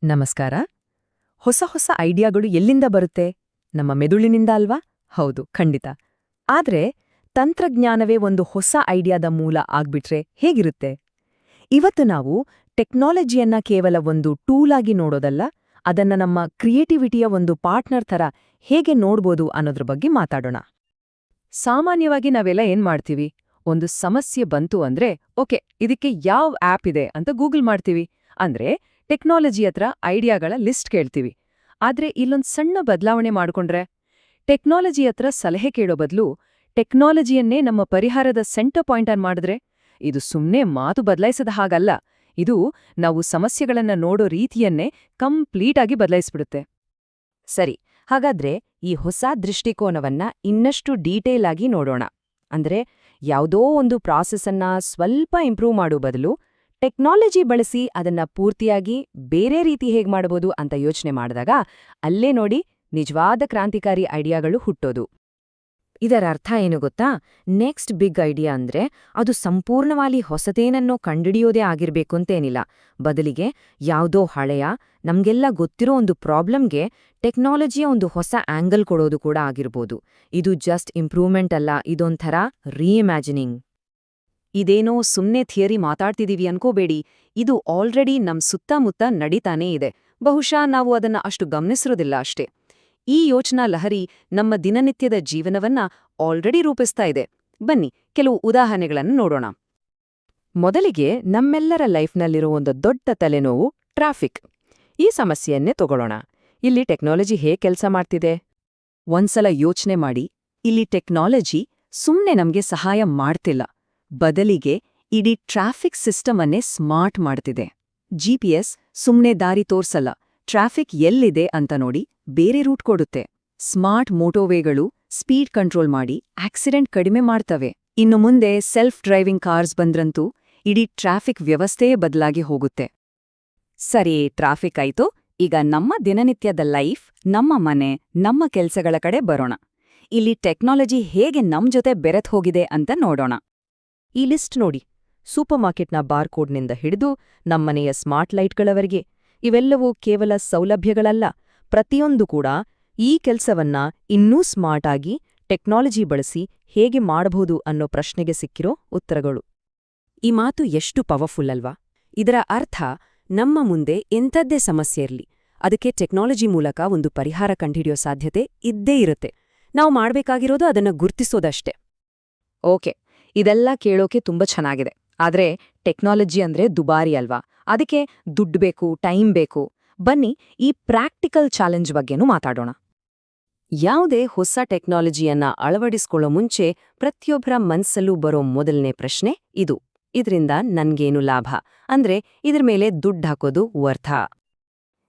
ನಮಸ್ಕಾರ. ಹೊಸ ಹೊಸ ಐಡಿಯಾಗಳು ಎಲ್ಲಿಂದ ಬರುತ್ತೆ? ನಮ್ಮ ಮೆದುಳಿನಿಂದ ಅಲ್ವಾ? ಹೌದು, ಖಂಡಿತ. ಆದ್ರೆ ತಂತ್ರಜ್ಞಾನವೇ ಒಂದು ಹೊಸ ಐಡಿಯಾದ ಮೂಲ ಆಗ್ಬಿಟ್ರೆ ಹೇಗಿರುತ್ತೆ? ಇವತ್ತು ನಾವು ಟೆಕ್ನಾಲಜಿಯನ್ನ ಕೇವಲ ಒಂದು ಟೂಲ್ ಆಗಿ ನೋಡೋದಲ್ಲ, ಅದನ್ನ ನಮ್ಮ ಕ್ರಿಯೇಟಿವಿಟಿಯ ಒಂದು ಪಾರ್ಟ್ನರ್ ಥರ ಹೇಗೆ ನೋಡ್ಬೋದು ಅನ್ನೋದ್ರ ಬಗ್ಗೆ ಮಾತಾಡೋಣ. ಸಾಮಾನ್ಯವಾಗಿ ನಾವೆಲ್ಲ ಏನ್ ಮಾಡ್ತೀವಿ? ಒಂದು ಸಮಸ್ಯೆ ಬಂತು ಅಂದ್ರೆ ಓಕೆ, ಇದಕ್ಕೆ ಯಾವ ಆಪ್ ಇದೆ ಅಂತ ಗೂಗಲ್ ಮಾಡ್ತೀವಿ. ಅಂದ್ರೆ ಟೆಕ್ನಾಲಜಿ ಹತ್ರ ಐಡಿಯಾಗಳ ಲಿಸ್ಟ್ ಕೇಳ್ತೀವಿ. ಆದ್ರೆ ಇಲ್ಲೊಂದ್ ಸಣ್ಣ ಬದಲಾವಣೆ ಮಾಡ್ಕೊಂಡ್ರೆ, ಟೆಕ್ನಾಲಜಿ ಹತ್ರ ಸಲಹೆ ಕೇಳೋ ಬದಲು ಟೆಕ್ನಾಲಜಿಯನ್ನೇ ನಮ್ಮ ಪರಿಹಾರದ ಸೆಂಟರ್ ಪಾಯಿಂಟ್ ಅನ್ ಮಾಡಿದ್ರೆ, ಇದು ಸುಮ್ನೆ ಮಾತು ಬದಲಾಯಿಸದ ಹಾಗಲ್ಲ, ಇದು ನಾವು ಸಮಸ್ಯೆಗಳನ್ನ ನೋಡೋ ರೀತಿಯನ್ನೇ ಕಂಪ್ಲೀಟ್ ಆಗಿ ಬದಲಾಯಿಸ್ಬಿಡುತ್ತೆ. ಸರಿ, ಹಾಗಾದ್ರೆ ಈ ಹೊಸ ದೃಷ್ಟಿಕೋನವನ್ನ ಇನ್ನಷ್ಟು ಡೀಟೇಲ್ ಆಗಿ ನೋಡೋಣ. ಅಂದ್ರೆ ಯಾವುದೋ ಒಂದು ಪ್ರಾಸೆಸ್ಸನ್ನ ಸ್ವಲ್ಪ ಇಂಪ್ರೂವ್ ಮಾಡೋ ಬದಲು ಟೆಕ್ನಾಲಜಿ ಬಳಸಿ ಅದನ್ನ ಪೂರ್ತಿಯಾಗಿ ಬೇರೆ ರೀತಿ ಹೇಗೆ ಮಾಡಬಹುದು ಅಂತ ಯೋಚನೆ ಮಾಡಿದಾಗ ಅಲ್ಲೇ ನೋಡಿ ನಿಜವಾದ ಕ್ರಾಂತಿಕಾರಿ ಐಡಿಯಾಗಳು ಹುಟ್ಟೋದು. ಇದರ ಅರ್ಥ ಏನು ಗೊತ್ತಾ? ನೆಕ್ಸ್ಟ್ ಬಿಗ್ ಐಡಿಯಾ ಅಂದ್ರೆ ಅದು ಸಂಪೂರ್ಣವಾಗಿ ಹೊಸತೇನನ್ನೋ ಕಂಡಿಡಿಯೋದೇ ಆಗಿರ್ಬೇಕಂತೇನಿಲ್ಲ. ಬದಲಿಗೆ ಯಾವುದೋ ಹಳೆಯ ನಮ್ಗೆಲ್ಲ ಗೊತ್ತಿರೋ ಒಂದು ಪ್ರಾಬ್ಲಮ್ಗೆ ಟೆಕ್ನಾಲಜಿಯ ಒಂದು ಹೊಸ ಆಂಗಲ್ ಕೊಡೋದು ಕೂಡ ಆಗಿರ್ಬೋದು. ಇದು ಜಸ್ಟ್ ಇಂಪ್ರೂವ್ಮೆಂಟ್ ಅಲ್ಲ, ಇದೊಂಥರ ರೀಇಮ್ಯಾಜಿನಿಂಗ್. ಇದೇನೋ ಸುಮ್ನೆ ಥಿಯರಿ ಮಾತಾಡ್ತಿದೀವಿ ಅನ್ಕೋಬೇಡಿ, ಇದು ಆಲ್ರೆಡಿ ನಮ್ ಸುತ್ತಮುತ್ತ ನಡೀತಾನೇ ಇದೆ. ಬಹುಶಃ ನಾವು ಅದನ್ನ ಅಷ್ಟು ಗಮನಿಸಿರೋದಿಲ್ಲ ಅಷ್ಟೇ. ಈ ಯೋಚನಾ ಲಹರಿ ನಮ್ಮ ದಿನನಿತ್ಯದ ಜೀವನವನ್ನ ಆಲ್ರೆಡಿ ರೂಪಿಸ್ತಾ ಇದೆ. ಬನ್ನಿ, ಕೆಲವು ಉದಾಹರಣೆಗಳನ್ನು ನೋಡೋಣ. ಮೊದಲಿಗೆ ನಮ್ಮೆಲ್ಲರ ಲೈಫ್ನಲ್ಲಿರೋ ಒಂದು ದೊಡ್ಡ ತಲೆನೋವು ಟ್ರಾಫಿಕ್. ಈ ಸಮಸ್ಯೆಯನ್ನೇ ತಗೊಳ್ಳೋಣ. ಇಲ್ಲಿ ಟೆಕ್ನಾಲಜಿ ಹೇಗೆ ಕೆಲಸ ಮಾಡ್ತಿದೆ? ಒಂದ್ಸಲ ಯೋಚನೆ ಮಾಡಿ, ಇಲ್ಲಿ ಟೆಕ್ನಾಲಜಿ ಸುಮ್ನೆ ನಮ್ಗೆ ಸಹಾಯ ಮಾಡ್ತಿಲ್ಲ, ಬದಲಿಗೆ ಇಡೀ ಟ್ರಾಫಿಕ್ ಸಿಸ್ಟಮ್ ಅನ್ನೇ ಸ್ಮಾರ್ಟ್ ಮಾಡ್ತಿದೆ. ಜಿಪಿಎಸ್ ಸುಮ್ನೆ ದಾರಿ ತೋರ್ಸಲ್ಲ, ಟ್ರಾಫಿಕ್ ಎಲ್ಲಿದೆ ಅಂತ ನೋಡಿ ಬೇರೆ ರೂಟ್ ಕೊಡುತ್ತೆ. ಸ್ಮಾರ್ಟ್ ಮೋಟೋವೇಗಳು ಸ್ಪೀಡ್ ಕಂಟ್ರೋಲ್ ಮಾಡಿ ಆಕ್ಸಿಡೆಂಟ್ ಕಡಿಮೆ ಮಾಡ್ತವೆ. ಇನ್ನು ಮುಂದೆ ಸೆಲ್ಫ್ ಡ್ರೈವಿಂಗ್ ಕಾರ್ಸ್ ಬಂದ್ರಂತೂ ಇಡೀ ಟ್ರಾಫಿಕ್ ವ್ಯವಸ್ಥೆಯೇ ಬದಲಾಗಿ ಹೋಗುತ್ತೆ. ಸರಿ, ಟ್ರಾಫಿಕ್ ಆಯ್ತು. ಈಗ ನಮ್ಮ ದಿನನಿತ್ಯದ ಲೈಫ್, ನಮ್ಮ ಮನೆ, ನಮ್ಮ ಕೆಲ್ಸಗಳ ಕಡೆ ಬರೋಣ. ಇಲ್ಲಿ ಟೆಕ್ನಾಲಜಿ ಹೇಗೆ ನಮ್ ಜೊತೆ ಬೆರೆತ್ ಹೋಗಿದೆ ಅಂತ ನೋಡೋಣ. ಈ ಲಿಸ್ಟ್ ನೋಡಿ, ಸೂಪರ್ ಮಾರ್ಕೆಟ್ನ ಬಾರ್ಕೋಡ್ನಿಂದ ಹಿಡಿದು ನಮ್ಮನೆಯ ಸ್ಮಾರ್ಟ್ ಲೈಟ್ಗಳವರೆಗೆ ಇವೆಲ್ಲವೂ ಕೇವಲ ಸೌಲಭ್ಯಗಳಲ್ಲ, ಪ್ರತಿಯೊಂದು ಕೂಡ ಈ ಕೆಲ್ಸವನ್ನ ಇನ್ನೂ ಸ್ಮಾರ್ಟ್ ಆಗಿ ಟೆಕ್ನಾಲಜಿ ಬಳಸಿ ಹೇಗೆ ಮಾಡಬಹುದು ಅನ್ನೋ ಪ್ರಶ್ನೆಗೆ ಸಿಕ್ಕಿರೋ ಉತ್ತರಗಳು. ಈ ಮಾತು ಎಷ್ಟು ಪವರ್ಫುಲ್ ಅಲ್ವಾ? ಇದರ ಅರ್ಥ, ನಮ್ಮ ಮುಂದೆ ಎಂಥದ್ದೇ ಸಮಸ್ಯೆ ಇರಲಿ, ಅದಕ್ಕೆ ಟೆಕ್ನಾಲಜಿ ಮೂಲಕ ಒಂದು ಪರಿಹಾರ ಕಂಡುಹಿಡಿಯೋ ಸಾಧ್ಯತೆ ಇದ್ದೇ ಇರುತ್ತೆ. ನಾವು ಮಾಡ್ಬೇಕಾಗಿರೋದು ಅದನ್ನ ಗುರ್ತಿಸೋದಷ್ಟೇ. ಓಕೆ, ಇದೆಲ್ಲ ಕೇಳೋಕೆ ತುಂಬಾ ಚೆನ್ನಾಗಿದೆ. ಆದ್ರೆ ಟೆಕ್ನಾಲಜಿ ಅಂದ್ರೆ ದುಬಾರಿ ಅಲ್ವಾ? ಅದಕ್ಕೆ ದುಡ್ಡು ಬೇಕು, ಟೈಮ್ ಬೇಕು. ಬನ್ನಿ, ಈ ಪ್ರಾಕ್ಟಿಕಲ್ ಚಾಲೆಂಜ್ ಬಗ್ಗೆನೂ ಮಾತಾಡೋಣ. ಯಾವುದೇ ಹೊಸ ಟೆಕ್ನಾಲಜಿಯನ್ನ ಅಳವಡಿಸ್ಕೊಳ್ಳೋ ಮುಂಚೆ ಪ್ರತಿಯೊಬ್ಬರ ಮನ್ಸಲ್ಲೂ ಬರೋ ಮೊದಲನೇ ಪ್ರಶ್ನೆ ಇದು: ಇದ್ರಿಂದ ನನ್ಗೇನು ಲಾಭ? ಅಂದ್ರೆ ಇದ್ರ ಮೇಲೆ ದುಡ್ಡು ಹಾಕೋದು ವರ್ಥ?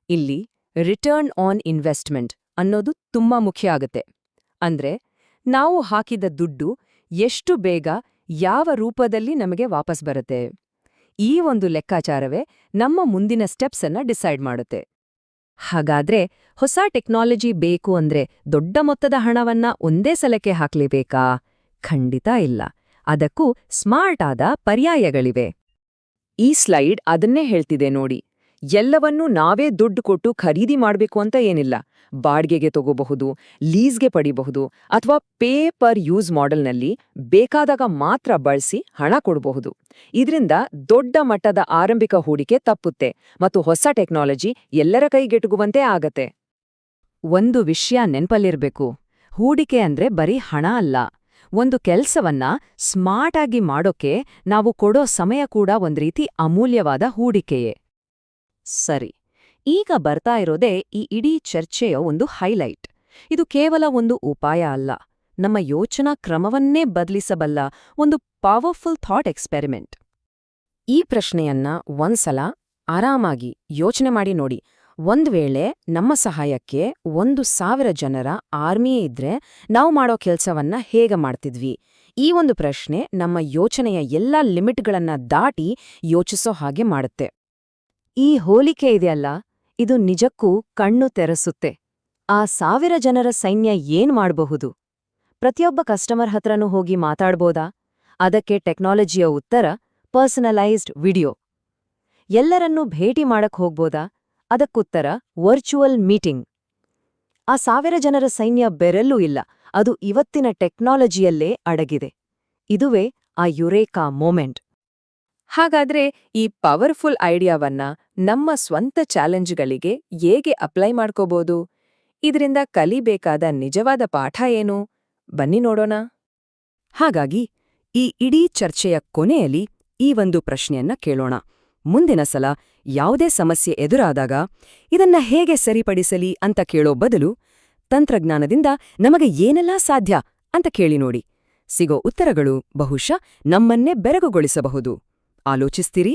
ಇಲ್ಲಿ ರಿಟರ್ನ್ ಆನ್ ಇನ್ವೆಸ್ಟ್ಮೆಂಟ್ ಅನ್ನೋದು ತುಂಬಾ ಮುಖ್ಯ ಆಗುತ್ತೆ. ಅಂದ್ರೆ ನಾವು ಹಾಕಿದ ದುಡ್ಡು ಎಷ್ಟು ಬೇಗ, ಯಾವ ರೂಪದಲ್ಲಿ ನಮಗೆ ವಾಪಸ್ ಬರುತ್ತೆ? ಈ ಒಂದು ಲೆಕ್ಕಾಚಾರವೇ ನಮ್ಮ ಮುಂದಿನ ಸ್ಟೆಪ್ಸ್ ಅನ್ನ ಡಿಸೈಡ್ ಮಾಡುತ್ತೆ. ಹಾಗಾದ್ರೆ ಹೊಸ ಟೆಕ್ನಾಲಜಿ ಬೇಕು ಅಂದ್ರೆ ದೊಡ್ಡ ಮೊತ್ತದ ಹಣವನ್ನ ಒಂದೇ ಸಲಕ್ಕೆ ಹಾಕ್ಲೇಬೇಕಾ? ಖಂಡಿತ ಇಲ್ಲ. ಅದಕ್ಕೂ ಸ್ಮಾರ್ಟ್ ಆದ ಪರ್ಯಾಯಗಳಿವೆ. ಈ ಸ್ಲೈಡ್ ಅದನ್ನೇ ಹೇಳ್ತಿದೆ ನೋಡಿ. ಎಲ್ಲವನ್ನೂ ನಾವೇ ದುಡ್ಡು ಕೊಟ್ಟು ಖರೀದಿ ಮಾಡ್ಬೇಕು ಅಂತ ಏನಿಲ್ಲ. ಬಾಡ್ಗೆಗೆ ತಗೋಬಹುದು, ಲೀಸ್ಗೆ ಪಡಿಬಹುದು, ಅಥವಾ ಪೇ ಪರ್ ಯೂಸ್ ಮಾಡೆಲ್ನಲ್ಲಿ ಬೇಕಾದಾಗ ಮಾತ್ರ ಬಳಸಿ ಹಣ ಕೊಡಬಹುದು. ಇದರಿಂದ ದೊಡ್ಡ ಮಟ್ಟದ ಆರಂಭಿಕ ಹೂಡಿಕೆ ತಪ್ಪುತ್ತೆ ಮತ್ತು ಹೊಸ ಟೆಕ್ನಾಲಜಿ ಎಲ್ಲರ ಕೈಗೆಟುಕುವಂತೆ ಆಗತ್ತೆ. ಒಂದು ವಿಷಯ ನೆನ್ಪಲ್ಲಿರ್ಬೇಕು, ಹೂಡಿಕೆ ಅಂದ್ರೆ ಬರೀ ಹಣ ಅಲ್ಲ. ಒಂದು ಕೆಲ್ಸವನ್ನ ಸ್ಮಾರ್ಟ್ ಆಗಿ ಮಾಡೋಕೆ ನಾವು ಕೊಡೋ ಸಮಯ ಕೂಡ ಒಂದ್ ರೀತಿ ಅಮೂಲ್ಯವಾದ ಹೂಡಿಕೆಯೇ. ಸರಿ, ಈಗ ಬರ್ತಾ ಇರೋದೇ ಈ ಇಡೀ ಚರ್ಚೆಯ ಒಂದು ಹೈಲೈಟ್. ಇದು ಕೇವಲ ಒಂದು ಉಪಾಯ ಅಲ್ಲ, ನಮ್ಮ ಯೋಚನಾ ಕ್ರಮವನ್ನೇ ಬದಲಿಸಬಲ್ಲ ಒಂದು ಪವರ್ಫುಲ್ ಥಾಟ್ ಎಕ್ಸ್ಪೆರಿಮೆಂಟ್. ಈ ಪ್ರಶ್ನೆಯನ್ನ ಒಂದ್ಸಲ ಆರಾಮಾಗಿ ಯೋಚನೆ ಮಾಡಿ ನೋಡಿ. ಒಂದ್ ವೇಳೆ ನಮ್ಮ ಸಹಾಯಕ್ಕೆ 1,000 ಜನರ ಆರ್ಮಿಯೇ ಇದ್ರೆ ನಾವು ಮಾಡೋ ಕೆಲ್ಸವನ್ನ ಹೇಗೆ ಮಾಡ್ತಿದ್ವಿ? ಈ ಒಂದು ಪ್ರಶ್ನೆ ನಮ್ಮ ಯೋಚನೆಯ ಎಲ್ಲಾ ಲಿಮಿಟ್ಗಳನ್ನ ದಾಟಿ ಯೋಚಿಸೋ ಹಾಗೆ ಮಾಡುತ್ತೆ. ಈ ಹೋಲಿಕೆ ಇದೆಯಲ್ಲ, ಇದು ನಿಜಕ್ಕೂ ಕಣ್ಣು ತೆರೆಸುತ್ತೆ. ಆ 1,000 ಜನರ ಸೈನ್ಯ ಏನ್ ಮಾಡಬಹುದು? ಪ್ರತಿಯೊಬ್ಬ ಕಸ್ಟಮರ್ ಹತ್ರನೂ ಹೋಗಿ ಮಾತಾಡ್ಬೋದಾ? ಅದಕ್ಕೆ ಟೆಕ್ನಾಲಜಿಯ ಉತ್ತರ ಪರ್ಸನಲೈಸ್ಡ್ ವಿಡಿಯೋ. ಎಲ್ಲರನ್ನೂ ಭೇಟಿ ಮಾಡಕ್ ಹೋಗ್ಬೋದಾ? ಅದಕ್ಕುತ್ತರ ವರ್ಚುವಲ್ ಮೀಟಿಂಗ್. ಆ 1000 ಜನರ ಸೈನ್ಯ ಬೆರಲ್ಲೂ ಇಲ್ಲ, ಅದು ಇವತ್ತಿನ ಟೆಕ್ನಾಲಜಿಯಲ್ಲೇ ಅಡಗಿದೆ. ಇದುವೇ ಆ ಯುರೇಕಾ ಮೊಮೆಂಟ್. ಹಾಗಾದ್ರೆ ಈ ಪವರ್ಫುಲ್ ಐಡಿಯಾವನ್ನ ನಮ್ಮ ಸ್ವಂತ ಚಾಲೆಂಜ್ಗಳಿಗೆ ಹೇಗೆ ಅಪ್ಲೈ ಮಾಡ್ಕೋಬೋದು? ಇದರಿಂದ ಕಲಿಬೇಕಾದ ನಿಜವಾದ ಪಾಠ ಏನು? ಬನ್ನಿ ನೋಡೋಣ. ಹಾಗಾಗಿ ಈ ಇಡೀ ಚರ್ಚೆಯ ಕೊನೆಯಲ್ಲಿ ಈ ಒಂದು ಪ್ರಶ್ನೆಯನ್ನ ಕೇಳೋಣ. ಮುಂದಿನ ಸಲ ಯಾವುದೇ ಸಮಸ್ಯೆ ಎದುರಾದಾಗ ಇದನ್ನ ಹೇಗೆ ಸರಿಪಡಿಸಲಿ ಅಂತ ಕೇಳೋ ಬದಲು ತಂತ್ರಜ್ಞಾನದಿಂದ ನಮಗೆ ಏನೆಲ್ಲ ಸಾಧ್ಯ ಅಂತ ಕೇಳಿ ನೋಡಿ. ಸಿಗೋ ಉತ್ತರಗಳು ಬಹುಶಃ ನಮ್ಮನ್ನೇ ಬೆರಗುಗೊಳಿಸಬಹುದು. ಆಲೋಚಿಸ್ತೀರಿ?